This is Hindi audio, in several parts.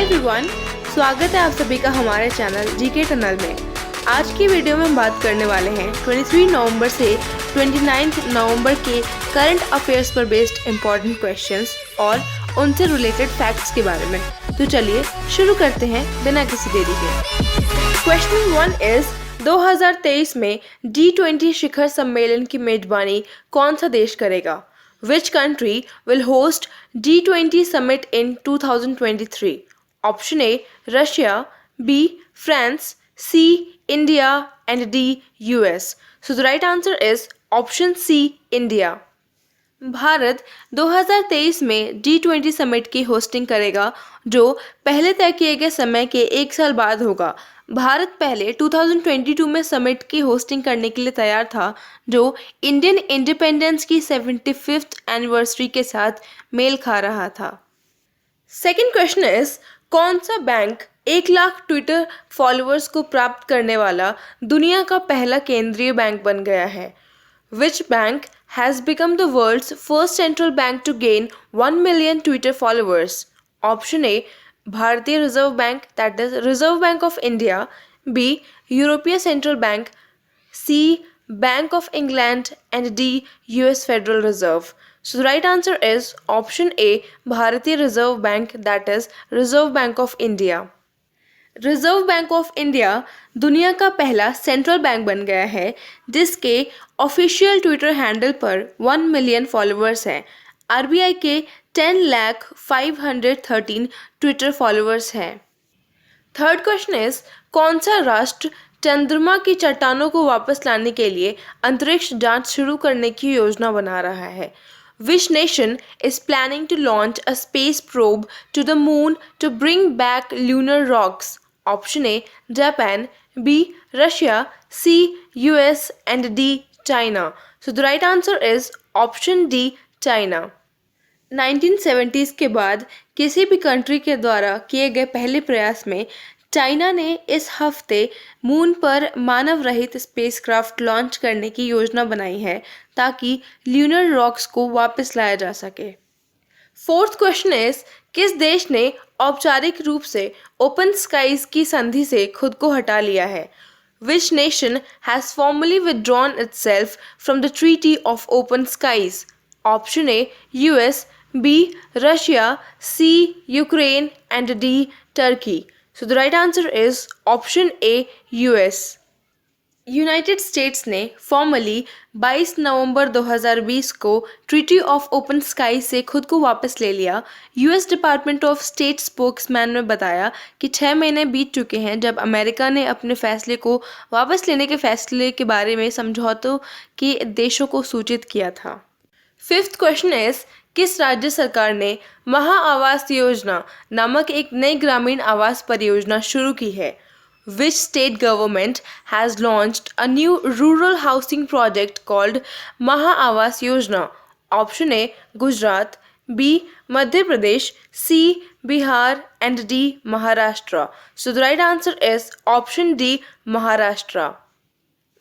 एवरीवन, स्वागत है आप सभी का हमारे चैनल जीके टनल में। आज की वीडियो में हम बात करने वाले हैं 23 नवंबर से 29 नवंबर के करंट अफेयर्स पर बेस्ड इम्पॉर्टेंट क्वेश्चंस और उनसे रिलेटेड फैक्ट्स के बारे में। तो चलिए शुरू करते हैं बिना किसी देरी के। क्वेश्चन 1 इज 2023 में G20 शिखर सम्मेलन की मेजबानी कौन सा देश करेगा? Which country will host G20 summit in 2023? Option A, Russia, B, France, C, India, and D, US. So the right answer is option C, India. Bharat 2023 में G20 समिट की होस्टिंग करेगा, जो पहले तय किए गए समय के एक साल बाद होगा। भारत पहले 2022 में समिट की होस्टिंग करने के लिए तैयार था, जो इंडियन इंडिपेंडेंस की 75th एनिवर्सरी के साथ मेल खा रहा था। सेकेंड क्वेश्चन इज, कौन सा बैंक 1 लाख ट्विटर फॉलोअर्स को प्राप्त करने वाला दुनिया का पहला केंद्रीय बैंक बन गया है? Which bank has become the world's first central bank to gain 1 million Twitter followers? Option A, Bharatiya Reserve Bank, that is Reserve Bank of India. B, European Central Bank. C, Bank of England. And D, US Federal Reserve. So the right answer is option A, Bharatiya Reserve Bank, that is Reserve Bank of India. Reserve bank of India दुनिया का पहला सेंट्रल बैंक बन गया है, जिसके ऑफिशियल ट्विटर हैंडल पर 1 मिलियन फॉलोअर्स हैं। आरबीआई के 10,513 ट्विटर फॉलोअर्स हैं। थर्ड क्वेश्चन इज, कौन सा राष्ट्र चंद्रमा की चट्टानों को वापस लाने के लिए अंतरिक्ष जांच शुरू करने की योजना बना रहा है? Which nation is planning to launch a space probe to the moon to bring back lunar rocks? Option A, Japan. B, Russia. C, US. And D, China. So the right answer is option D, China. 1970s के बाद किसी भी कंट्री के द्वारा किए गए पहले प्रयास में चाइना ने इस हफ्ते मून पर मानव रहित स्पेसक्राफ्ट लॉन्च करने की योजना बनाई है, ताकि ल्यूनर रॉक्स को वापस लाया जा सके। फोर्थ क्वेश्चन इज, किस देश ने औपचारिक रूप से ओपन स्काईज की संधि से खुद को हटा लिया है? Which nation has formally withdrawn itself from the Treaty of Open Skies? Option A, US. B, Russia. C, Ukraine. And D, Turkey. So the right answer is option A, US. United states ने फॉर्मली 22 नवंबर 2020 को ट्रीटी ऑफ ओपन स्काई से खुद को वापस ले लिया। US department of state spokesman ने बताया कि 6 महीने बीत चुके हैं जब अमेरिका ने अपने फैसले को वापस लेने के फैसले के बारे में समझौतों के देशों को सूचित किया था। फिफ्थ क्वेश्चन इज, किस राज्य सरकार ने महा आवास योजना नामक एक नई ग्रामीण आवास परियोजना शुरू की है? Which state government has launched a new rural housing project called Maha Awas Yojana? Option A, Gujarat. B, Madhya Pradesh. C, Bihar. And D, Maharashtra. So the right answer is option D, Maharashtra.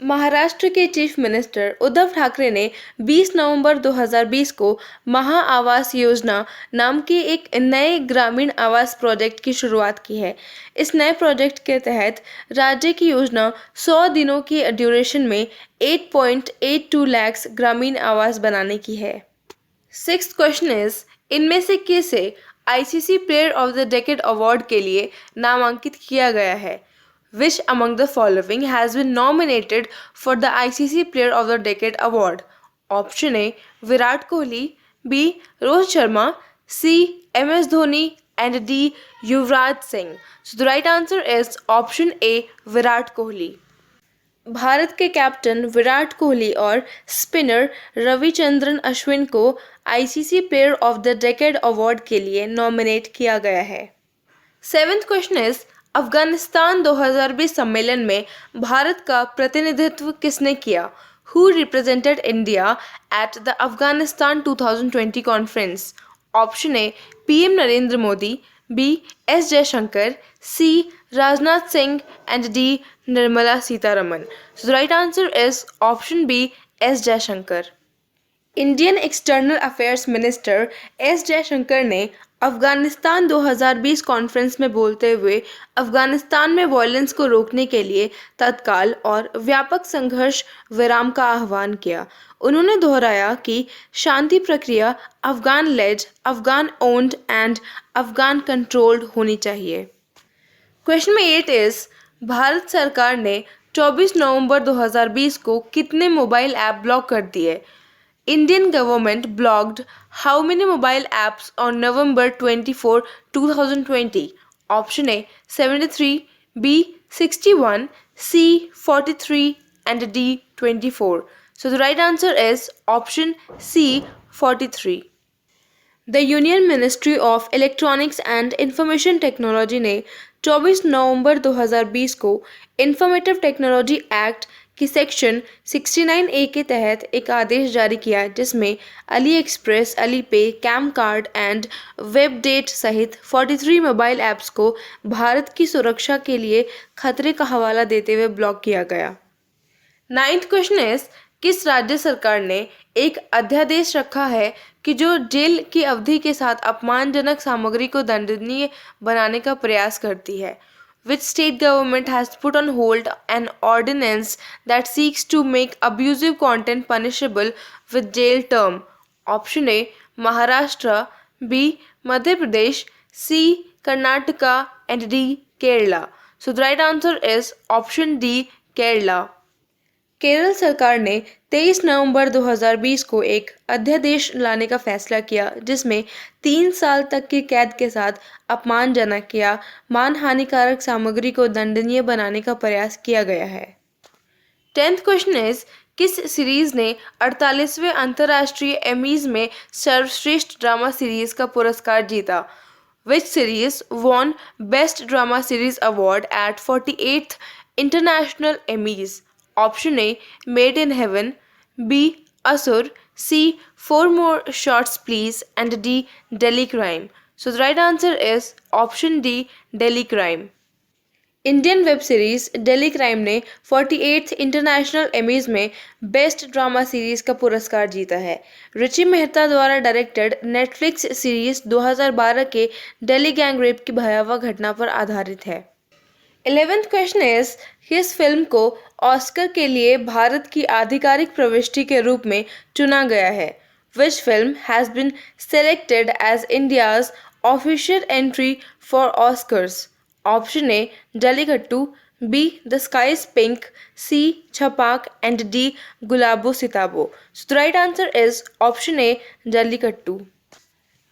Maharashtra के चीफ मिनिस्टर उद्धव ठाकरे ने 20 नवंबर 2020 को महा आवास योजना नाम के एक नए ग्रामीण आवास प्रोजेक्ट की शुरुआत की है। इस नए प्रोजेक्ट के तहत राज्य की योजना 100 दिनों की ड्यूरेशन में 8.82 लाख ग्रामीण आवास बनाने की है। सिक्स्थ क्वेश्चन इज, इनमें से किसे ICC player of the decade award के लिए नामांकित किया गया है? Which among the following has been nominated for the ICC Player of the Decade Award? Option A, Virat Kohli. B, Rohit Sharma. C, MS Dhoni. And D, Yuvraj Singh. So the right answer is option A, Virat Kohli. Bharat के कैप्टन विराट कोहली और स्पिनर रविचंद्रन अश्विन को ICC player of the decade award के लिए नॉमिनेट किया गया है। सेवेंथ क्वेश्चन इज, अफगानिस्तान 2020 सम्मेलन में भारत का प्रतिनिधित्व किसने किया? Who represented India at the Afghanistan 2020 conference? Option A, PM Narendra Modi. B, S Jaishankar. C, Rajnath Singh. And D, Nirmala Sitharaman. So the right answer is option B, S Jaishankar. Indian external affairs minister S Jaishankar ने अफगानिस्तान 2020 कॉन्फ्रेंस में बोलते हुए अफगानिस्तान में वायलेंस को रोकने के लिए तत्काल और व्यापक संघर्ष विराम का आह्वान किया। उन्होंने दोहराया कि शांति प्रक्रिया Afghan led, Afghan owned and Afghan controlled होनी चाहिए। क्वेश्चन में 8 इज भारत सरकार ने 24 नवंबर 2020 को कितने मोबाइल ऐप ब्लॉक कर दिए? Indian government blocked how many mobile apps on November 24, 2020? Option A 73, B 61, C 43 and D 24. So the right answer is option C 43. The union ministry of electronics and information technology ने 24 नवंबर 2020 को इंफॉर्मेटिव टेक्नोलॉजी एक्ट की सेक्शन 69A के तहत एक आदेश जारी किया जिसमें अली एक्सप्रेस, अली पे, कैम कार्ड एंड वेबडेट सहित 43 मोबाइल ऐप्स को भारत की सुरक्षा के लिए खतरे का हवाला देते हुए ब्लॉक किया गया। 9th क्वेश्चन इज किस राज्य सरकार ने एक अध्यादेश रखा है कि जो जेल की अवधि के साथ अपमानजनक सामग्री को दंडनीय बनाने का प्रयास करती है? Which state government has put on hold an ordinance that seeks to make abusive content punishable with jail term? Option A Maharashtra, B Madhya Pradesh, C Karnataka and D Kerala. So the right answer is option D Kerala. Kerala सरकार ने 23 नवंबर 2020 को एक अध्यादेश लाने का फैसला किया जिसमें 3 साल तक की कैद के साथ अपमानजनक या मानहानिकारक सामग्री को दंडनीय बनाने का प्रयास किया गया है। 10th क्वेश्चन इज किस सीरीज ने 48वें अंतर्राष्ट्रीय एमीज में सर्वश्रेष्ठ ड्रामा सीरीज का पुरस्कार जीता? Which series won Best Drama Series Award at 48th International Emmys? Option A Made in Heaven, B Asur, C 4 More Shots Please and D Delhi Crime. So the right answer is option D Delhi Crime. Indian web series daily crime ने 48th इंटरनेशनल एमीज में बेस्ट ड्रामा सीरीज का पुरस्कार जीता है। रुचि मेहता द्वारा डायरेक्टेड नेटफ्लिक्स सीरीज 2012 के दिल्ली गैंग रेप की भयावह घटना पर आधारित है। 11th क्वेश्चन इज किस फिल्म को ऑस्कर के लिए भारत की आधिकारिक प्रविष्टि के रूप में चुना गया है? Which film has been selected as India's official entry for Oscars? Option A Jallikattu, B The Sky is Pink, C Chhapak and D Gulabo Sitabo. So the right answer is option A Jallikattu.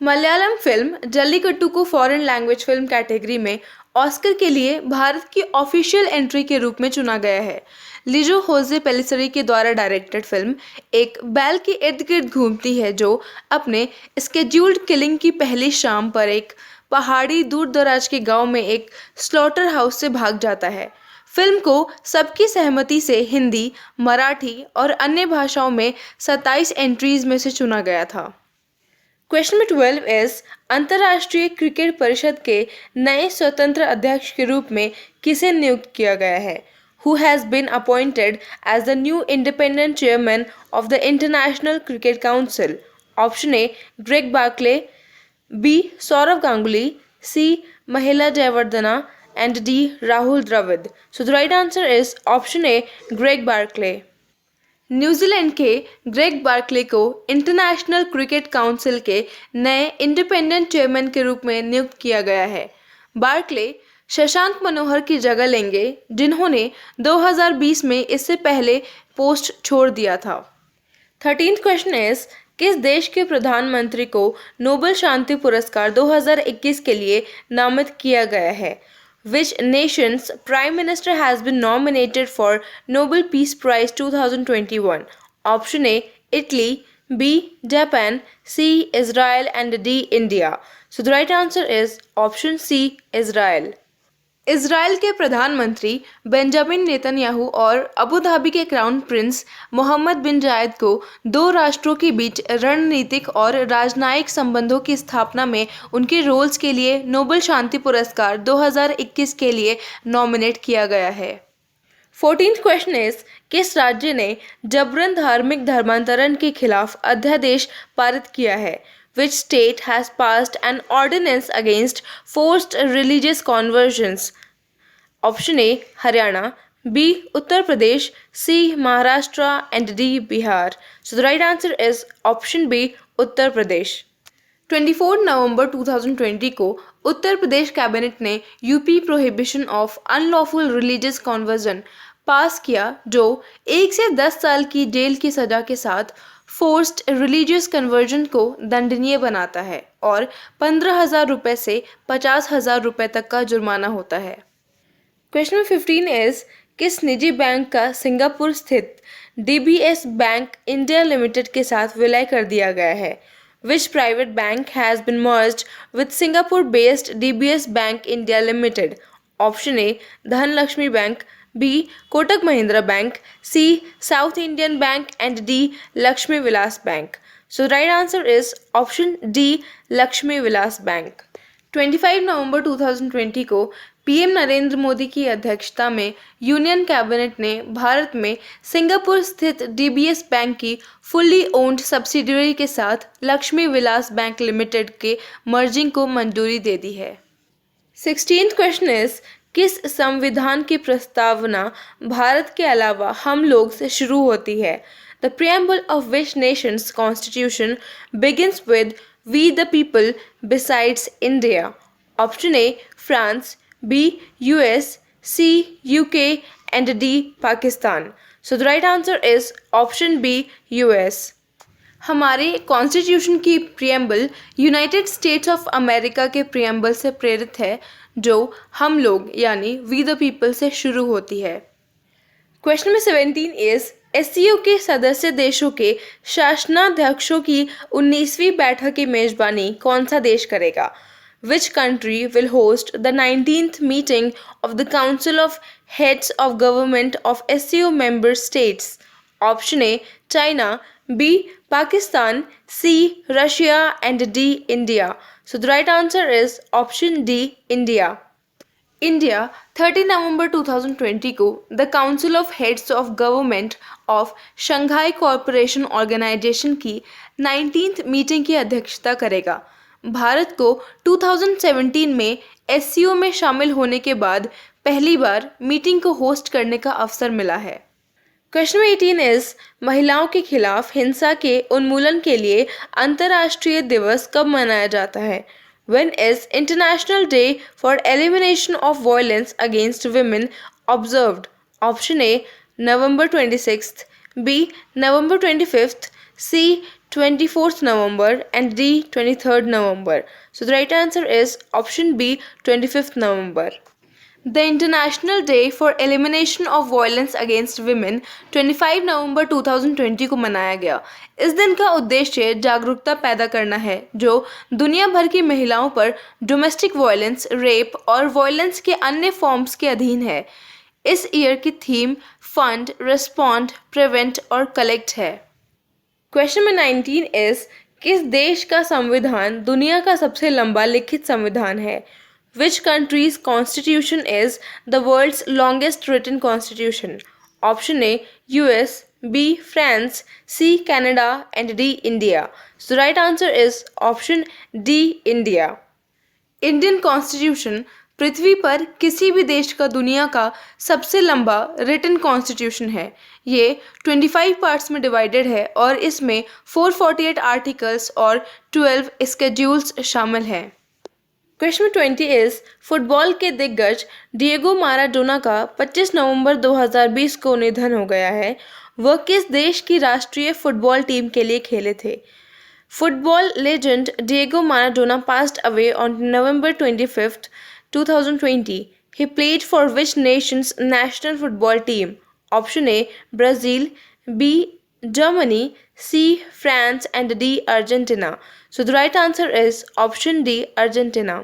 Malayalam film jallikattu को फॉरेन लैंग्वेज फिल्म कैटेगरी में ऑस्कर के लिए भारत की ऑफिशियल एंट्री के रूप में चुना गया है। लिजो होजे पेलिसरी के द्वारा डायरेक्टेड फिल्म एक बैल के इर्द गिर्द घूमती है जो अपने स्केड्यूल्ड किलिंग की पहली शाम पर एक पहाड़ी दूर दराज के गांव में एक स्लॉटर हाउस से भाग जाता है। फिल्म को सबकी सहमति से हिंदी, मराठी और अन्य भाषाओं में 27 एंट्रीज में से चुना गया था। क्वेश्चन में 12 इज अंतर्राष्ट्रीय क्रिकेट परिषद के नए स्वतंत्र अध्यक्ष के रूप में किसे नियुक्त किया गया है? Who has been appointed as the new independent chairman of the International Cricket Council? Option A Greg Barclay, B Saurav Ganguly, C Mahela Jayawardena and D Rahul Dravid. So the right answer is option A Greg Barclay. New Zealand के ग्रेग बार्कले को इंटरनेशनल क्रिकेट काउंसिल के नए इंडिपेंडेंट चेयरमैन के रूप में नियुक्त किया गया है। बार्कले शशांक मनोहर की जगह लेंगे जिन्होंने 2020 में इससे पहले पोस्ट छोड़ दिया था। 13th क्वेश्चन इज किस देश के प्रधानमंत्री को नोबेल शांति पुरस्कार 2021 के लिए नामित किया गया है? Which nation's Prime Minister has been nominated for Nobel Peace Prize 2021? Option A Italy, B Japan, C Israel and D India. So the right answer is option C Israel. Israel के प्रधानमंत्री बेंजामिन नेतन्याहू और अबू धाबी के क्राउन प्रिंस मोहम्मद बिन जायद को 2 राष्ट्रों के बीच रणनीतिक और राजनयिक संबंधों की स्थापना में उनके रोल्स के लिए नोबेल शांति पुरस्कार 2021 के लिए नॉमिनेट किया गया है। 14th क्वेश्चन इज किस राज्य ने जबरन धार्मिक धर्मांतरण के खिलाफ अध्यादेश पारित किया है? Which state has passed an ordinance against forced religious conversions? Option A Haryana, B Uttar Pradesh, C Maharashtra, and D Bihar. So the right answer is option B Uttar Pradesh. 24 नवंबर 2020 को उत्तर प्रदेश कैबिनेट ने UP prohibition of unlawful religious conversion pass किया, जो 1 से 10 साल की जेल की सजा के साथ फोर्स्ड रिलीजियस कन्वर्जन को दंडनीय बनाता है और 15,000 रुपये से 50,000 रुपये तक का जुर्माना होता है। क्वेश्चन 15 इज किस निजी बैंक का सिंगापुर स्थित डीबीएस बैंक इंडिया लिमिटेड के साथ विलय कर दिया गया है? Which private bank has been merged with Singapore-based DBS Bank India Limited? Option A Dhanlaxmi Bank, B Kotak Mahindra Bank, C South Indian Bank, and D Lakshmi Vilas Bank. So the right answer is option D Lakshmi Vilas Bank. 25 नवंबर 2020 को पीएम नरेंद्र मोदी की अध्यक्षता में यूनियन कैबिनेट ने भारत में सिंगापुर स्थित डीबीएस बैंक की फुल्ली ओन्ड सब्सिडियरी के साथ लक्ष्मी विलास बैंक लिमिटेड के मर्जिंग को मंजूरी दे दी है। 16th क्वेश्चन इज किस संविधान की प्रस्तावना भारत के अलावा हम लोग से शुरू होती है? The preamble of which nation's constitution begins with We the people besides India? Option A France, B US, C UK, and D Pakistan. So the right answer is option B US. हमारे कॉन्स्टिट्यूशन की preamble United states of America के प्रियम्बल से प्रेरित है, जो हम लोग यानी वी द पीपल से शुरू होती है। क्वेश्चन नंबर 17 इज एससीओ के सदस्य देशों के शासनाध्यक्षों की 19वीं बैठक की मेजबानी कौन सा देश करेगा? Which country will host the 19th meeting of the Council of Heads of Government of SCO member states? Option A China, B Pakistan, C Russia, and D India. So the right answer is option D India. India 30 नवंबर 2020 को the council of heads of government of Shanghai corporation organisation की 19th मीटिंग की अध्यक्षता करेगा। भारत को 2017 में एससीओ में शामिल होने के बाद पहली बार मीटिंग को होस्ट करने का अवसर मिला है। क्वेश्चन 18 इज महिलाओं के खिलाफ हिंसा के उन्मूलन के लिए अंतर्राष्ट्रीय दिवस कब मनाया जाता है? When is International Day for Elimination of Violence Against Women observed? Option A November 26th, B November 25th, C 24th November, and D 23rd November. So the right answer is option B 25th November. The International Day for Elimination of Violence Against Women 25 नवंबर 2020 को मनाया गया। इस दिन का उद्देश्य जागरूकता पैदा करना है, जो दुनिया भर की महिलाओं पर डोमेस्टिक वायलेंस, रेप और वायलेंस के अन्य फॉर्म्स के अधीन है। इस ईयर की थीम फंड, रिस्पॉन्ड, प्रिवेंट और कलेक्ट है। क्वेश्चन नंबर 19 इज किस देश का संविधान दुनिया का सबसे लंबा लिखित संविधान है? Which country's constitution is the world's longest written constitution? Option A US, B France, C Canada, and D India. So the right answer is option D India. Indian constitution पृथ्वी पर किसी भी देश का दुनिया का सबसे लंबा रिटन कॉन्स्टिट्यूशन है। ये 25 पार्ट्स में डिवाइडेड है और इसमें 448 आर्टिकल्स और 12 स्केड्यूल्स शामिल हैं। क्वेश्चन 20 इज फुटबॉल के दिग्गज डिएगो माराडोना का 25 नवंबर 2020 को निधन हो गया है। वह किस देश की राष्ट्रीय फुटबॉल टीम के लिए खेले थे? Football legend Diego Maradona passed away on November 25th, 2020. He played for which nation's national football team? Option A Brazil, B Germany, C France, and D Argentina. So the right answer is option D Argentina.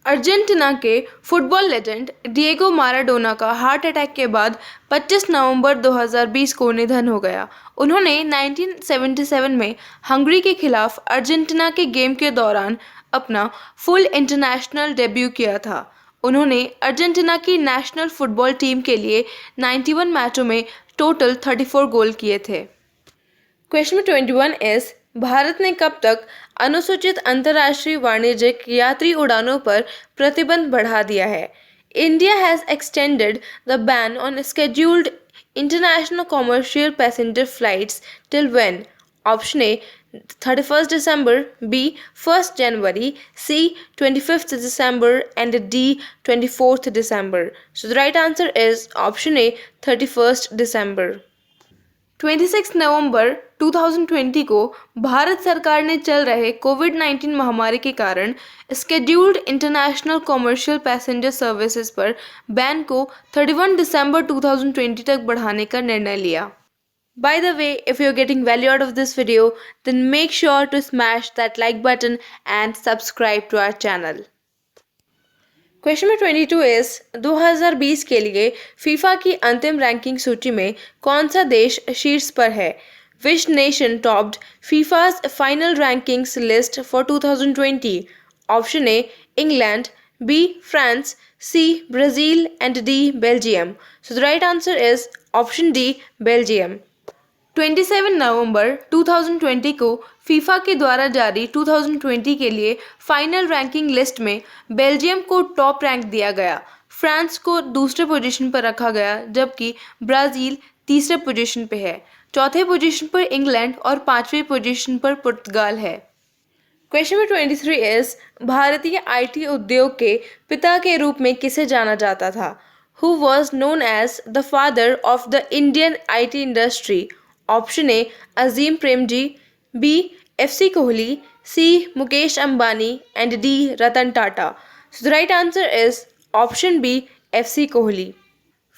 Argentina के फुटबॉल लेजेंड डिएगो माराडोना का हार्ट अटैक के बाद 25 नवंबर 2020 को निधन हो गया। उन्होंने 1977 में हंगरी के खिलाफ अर्जेंटीना के गेम के दौरान अपना फुल इंटरनेशनल डेब्यू किया था। उन्होंने अर्जेंटीना की नेशनल फुटबॉल टीम के लिए 91 मैचों में टोटल 34 गोल किए थे। क्वेश्चन 21 इज भारत ने कब तक अनुसूचित अंतर्राष्ट्रीय वाणिज्यिक यात्री उड़ानों पर प्रतिबंध बढ़ा दिया है? India has extended the ban on scheduled international commercial passenger flights till when? Option A 31st December, B 1st January, C 25th December, and D 24th December. So the right answer is option A 31st December. 26 नवंबर 2020 को भारत सरकार ने चल रहे कोविड-19 महामारी के कारण scheduled international commercial passenger services पर बैन को 31 दिसंबर 2020 तक बढ़ाने का निर्णय लिया। By the way, if you're getting value out of this video, then make sure to smash that like button and subscribe to our channel. Question number 22 is 2020 के लिए फीफा की अंतिम रैंकिंग सूची में कौन सा देश शीर्ष पर है? Which nation topped FIFA's final rankings list for 2020? Option A England, B France, C Brazil and D Belgium. So the right answer is option D Belgium. 27 नवंबर 2020 को फीफा के द्वारा जारी 2020 के लिए फाइनल रैंकिंग लिस्ट में बेल्जियम को टॉप रैंक दिया गया, फ्रांस को दूसरे पोजीशन पर रखा गया, जबकि ब्राज़ील तीसरे पोजीशन पर है, चौथे पोजीशन पर इंग्लैंड और पांचवें पोजीशन पर पुर्तगाल है. क्वेश्चन नंबर 23 इज भारतीय आईटी उद्योग के पिता के रूप में किसे जाना जाता था? Who was known as the father of the Indian IT industry? Option A Azim Premji, B F C Kohli, C Mukesh Ambani and D Ratan Tata. So the right answer is option B F C Kohli.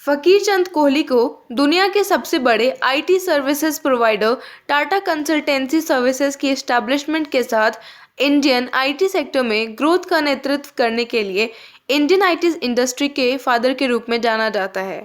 Faqir Chand Kohli को दुनिया के सबसे बड़े IT services provider Tata Consultancy Services की एस्टैब्लिशमेंट के साथ इंडियन आईटी सेक्टर में ग्रोथ का नेतृत्व करने के लिए इंडियन आईटी इंडस्ट्री के फादर के रूप में जाना जाता है.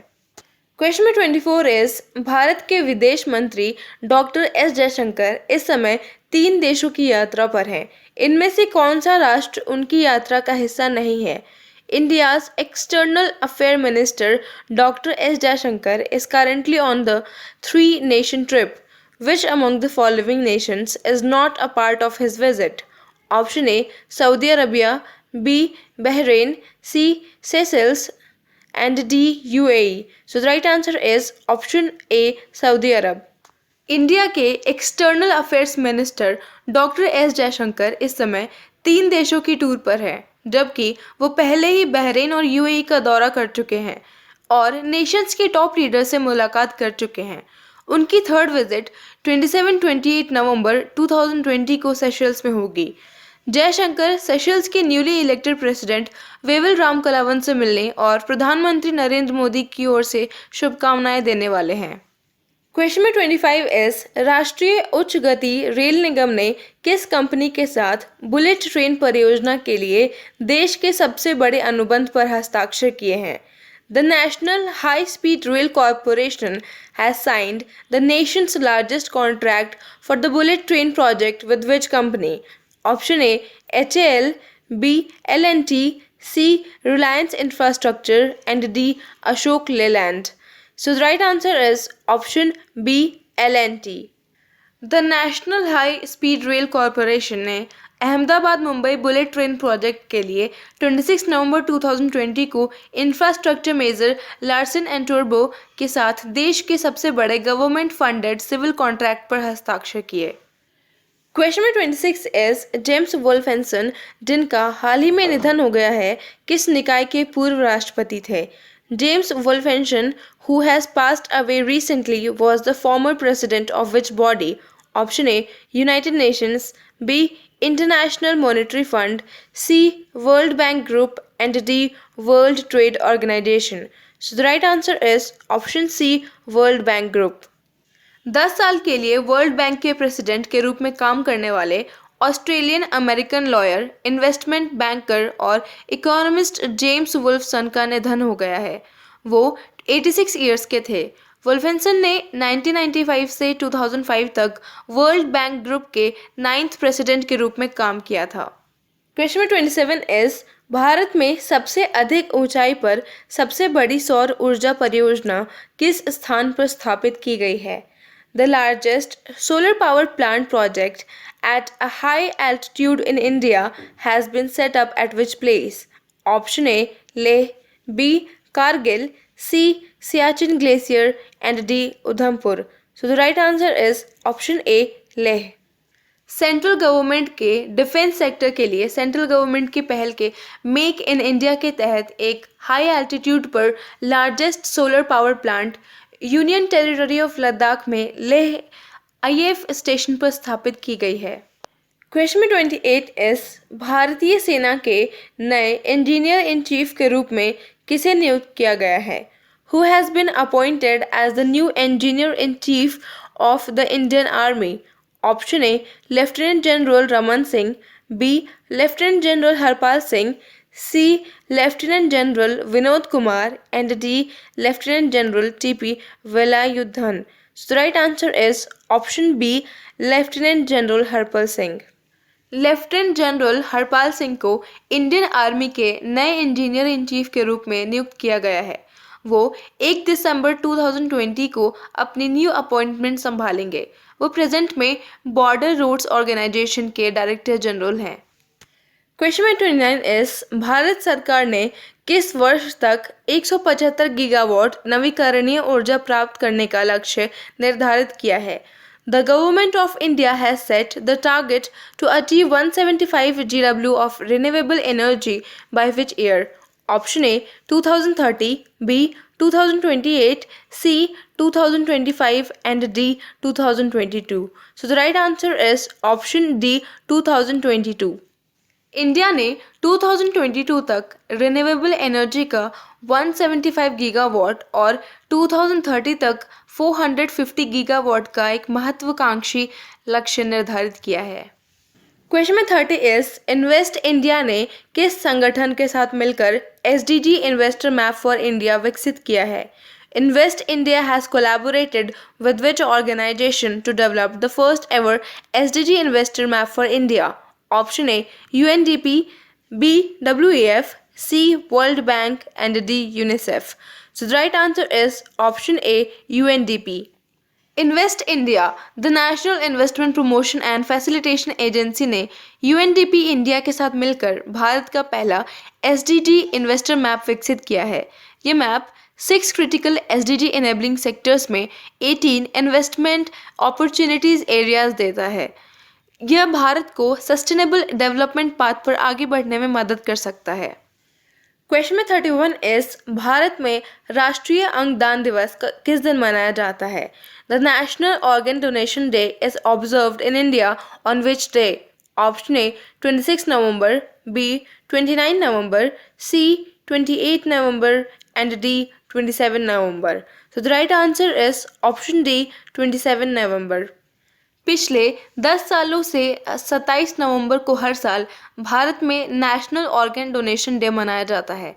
क्वेश्चन नंबर 24 इज भारत के विदेश मंत्री डॉक्टर एस जयशंकर इस समय 3 देशों की यात्रा पर हैं. इनमें से कौन सा राष्ट्र उनकी यात्रा का हिस्सा नहीं है? India's external affair minister doctor S Jaishankar is currently on the 3 nation trip. Which among the following nations is not a part of his visit? Option A Saudi Arabia, B Bahrain, C Seychelles, and D UAE. So the right answer is option A Saudi Arab. India के external affairs minister doctor S Jaishankar इस समय 3 देशों की टूर पर है, जबकि वो पहले ही बहरीन और यूएई का दौरा कर चुके हैं और नेशंस के टॉप लीडर से मुलाकात कर चुके हैं. उनकी थर्ड विजिट 27-28 नवंबर 2020 को सेशल्स में होगी. जयशंकर सेशल्स के newly elected president Wavell Ramkalawan से मिलने और प्रधानमंत्री नरेंद्र मोदी की ओर से शुभकामनाएं देने वाले हैं. क्वेश्चन नंबर 25 इज राष्ट्रीय उच्च गति रेल निगम ने किस कंपनी के साथ बुलेट ट्रेन परियोजना के लिए देश के सबसे बड़े अनुबंध पर हस्ताक्षर किए हैं? The National High Speed Rail Corporation has signed the nation's largest contract for the bullet train project with which company? Option A HAL, B L&T, C Reliance Infrastructure, and D Ashok Leyland. So the right answer is option B L&T. The National High Speed Rail Corporation ने Ahmedabad Mumbai bullet train project के लिए 26 नवंबर 2020 को infrastructure major Larsen and Toubro के साथ देश के सबसे बड़े गवर्नमेंट फंडेड सिविल कॉन्ट्रैक्ट पर हस्ताक्षर किए. क्वेश्चन नंबर 26 इज जेम्स वोल्फेंसन, जिनका हाल ही में निधन हो गया है, किस निकाय के पूर्व राष्ट्रपति थे? James Wolfenson, who has passed away recently, was the former president of which body? Option A United Nations, B International Monetary Fund, C World Bank Group, and D World Trade Organization. So the right answer is option C World Bank Group. 10 साल के लिए वर्ल्ड बैंक के प्रेसिडेंट के रूप में काम करने वाले Australian American lawyer, investment banker और इकोनॉमिस्ट जेम्स वुल्फसन का निधन हो गया है. वो 86 ईयर्स के थे. वुल्फसन ने 1995 से 2005 तक वर्ल्ड बैंक ग्रुप के 9th प्रेसिडेंट के रूप में काम किया था. क्वेश्चन नंबर 27 इज भारत में सबसे अधिक ऊंचाई पर सबसे बड़ी सौर ऊर्जा परियोजना किस स्थान पर स्थापित की गई है? The largest solar power plant project at a high altitude in India has been set up at which place? Option A Leh, B Kargil, C Siachen Glacier, and D Udhampur. So the right answer is option A Leh. Central government के डिफेंस सेक्टर के लिए सेंट्रल गवर्नमेंट की पहल के मेक इन इंडिया के तहत एक हाई एल्टीट्यूड पर largest solar power plant union territory of Ladakh में लेह आईएफ स्टेशन पर स्थापित की गई है। क्वेश्चन 28 इस भारतीय सेना के नए इंजीनियर इन चीफ के रूप में किसे नियुक्त किया गया है? Who has been appointed as the new engineer in chief of the Indian Army? Option A Lieutenant General Raman Singh, B Lieutenant General Harpal Singh, C Lieutenant General Vinod Kumar, and D Lieutenant General TP Velayudhan. So the right answer is option B Lieutenant General Harpal Singh. Lieutenant general Harpal Singh को इंडियन आर्मी के नए इंजीनियर इन चीफ के रूप में नियुक्त किया गया है। वो 1 दिसंबर 2020 को अपनी न्यू अपॉइंटमेंट संभालेंगे। वो प्रेजेंट में बॉर्डर रोड्स ऑर्गेनाइजेशन के डायरेक्टर जनरल हैं। क्वेश्चन 29 इस भारत सरकार ने किस वर्ष तक 175 गीगावाट नवीकरणीय ऊर्जा प्राप्त करने का लक्ष्य निर्धारित किया है? The government of India has set the target to achieve 175 GW of renewable energy by which year? Option A 2030, B 2028, C 2025, and D 2022. So the right answer is option D 2022. India ने 2022 तक रिन्यूएबल एनर्जी का 175 गीगावाट और 2030 तक 450 गीगावाट का एक महत्वाकांक्षी लक्ष्य निर्धारित किया है। क्वेश्चन 30 इस इन्वेस्ट इंडिया ने किस संगठन के साथ मिलकर SDG investor map for India विकसित किया है? Invest India has collaborated with which organization to develop the first ever SDG investor map for India? Option A UNDP, B WEF, C World Bank, and D UNICEF. So the right answer is option A UNDP. Invest India the national investment promotion and facilitation agency ने यूएनडीपी इंडिया के साथ मिलकर भारत का पहला एसडीजी इन्वेस्टर मैप विकसित किया है। ये map 6 critical SDG enabling sectors में 18 इन्वेस्टमेंट अपॉर्चुनिटीज एरियाज देता है। यह भारत को सस्टेनेबल डेवलपमेंट पाथ पर आगे बढ़ने में मदद कर सकता है। क्वेश्चन में 31 इस भारत में राष्ट्रीय अंगदान दिवस किस दिन मनाया जाता है? The national organ donation day is observed in India on which day? Option A 26 November, B 29 November, C 28 November, and D 27 November. So the right answer is option D 27 November. पिछले 10 सालों से 27 नवंबर को हर साल भारत में नेशनल ऑर्गन डोनेशन डे मनाया जाता है।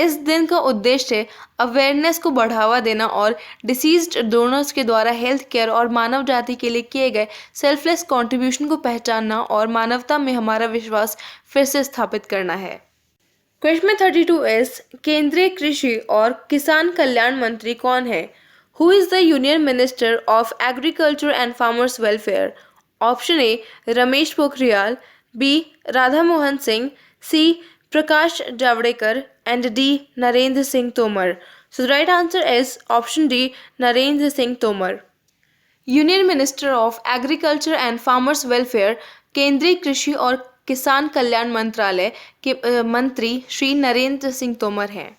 इस दिन का उद्देश्य अवेयरनेस को बढ़ावा देना और डिसीज्ड डोनर्स के द्वारा हेल्थ केयर और मानव जाति के लिए किए गए सेल्फलेस कंट्रीब्यूशन को पहचानना और मानवता में हमारा विश्वास फिर से स्थापित करना है। क्वेश्चन में 32 इस केंद्रीय कृषि और किसान कल्याण मंत्री कौन है? Who is the Union Minister of Agriculture and Farmers Welfare? Option A Ramesh Pokhriyal, B Radha Mohan Singh, C Prakash Javadekar, and D Narendra Singh Tomar. So the right answer is option D Narendra Singh Tomar. Union Minister of Agriculture and Farmers Welfare केंद्रीय कृषि और किसान कल्याण मंत्रालय के मंत्री श्री नरेंद्र सिंह तोमर हैं।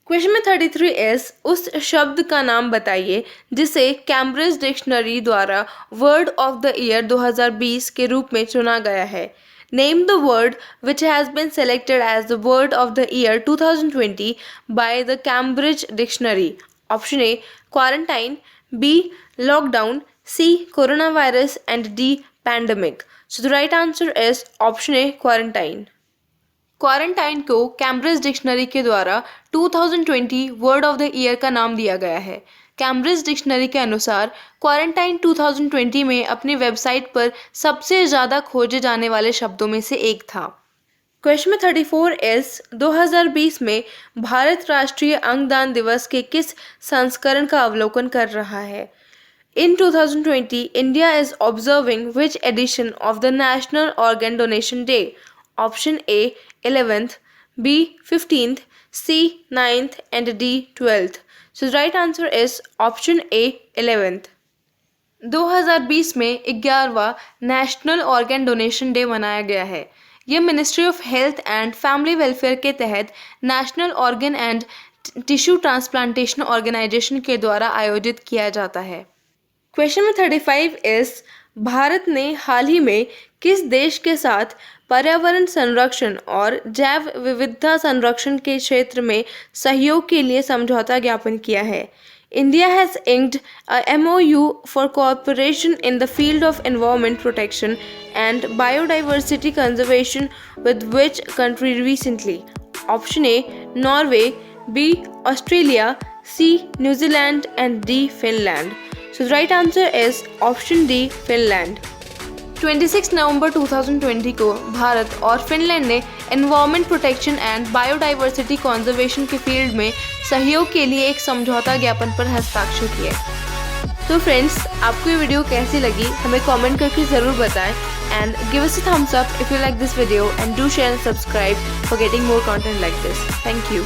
क्वेश्चन में 33 इस उस शब्द का नाम बताइए जिसे कैम्ब्रिज डिक्शनरी द्वारा वर्ड ऑफ द ईयर 2020 के रूप में चुना गया है। Name the word which has been selected as the word of the year 2020 by the Cambridge dictionary. Option A quarantine, B lockdown, C corona virus, and D pandemic. So the right answer is option A quarantine. Quarantine को कैम्ब्रिज डिक्शनरी के द्वारा 2020 वर्ड ऑफ द ईयर का नाम दिया गया है। कैम्ब्रिज डिक्शनरी के अनुसार क्वारंटाइन 2020 में अपनी वेबसाइट पर सबसे ज़्यादा खोजे जाने वाले शब्दों में से एक था। क्वेश्चन में 34 इस 2020 में भारत राष्ट्रीय अंगदान दिवस के किस संस्करण का अवलोकन कर रहा है? In 2020, India is observing which edition of the National Organ Donation Day? Option A 11th, B 15th, C 9th and D 12th. So the right answer is option A 11th. 2020 में 11वां नेशनल ऑर्गन डोनेशन डे मनाया गया है। यह ministry of health and family welfare के तहत national organ and tissue transplantation organisation के द्वारा आयोजित किया जाता है। क्वेश्चन नंबर 35 इज भारत ने हाल ही में किस देश के साथ पर्यावरण संरक्षण और जैव विविधता संरक्षण के क्षेत्र में सहयोग के लिए समझौता ज्ञापन किया है? India has inked a MOU for cooperation in the field of environment protection and biodiversity conservation with which country recently? Option A Norway, B Australia, C New Zealand and D Finland. So the right answer is option D Finland. 26 नवंबर 2020 को भारत और फिनलैंड ने environment protection and biodiversity conservation के फील्ड में सहयोग के लिए एक समझौता ज्ञापन पर हस्ताक्षर किए। तो फ्रेंड्स, आपको ये वीडियो कैसी लगी हमें कमेंट करके ज़रूर बताएं and give us a thumbs up if you like this video and do share and subscribe for getting more content like this. Thank you.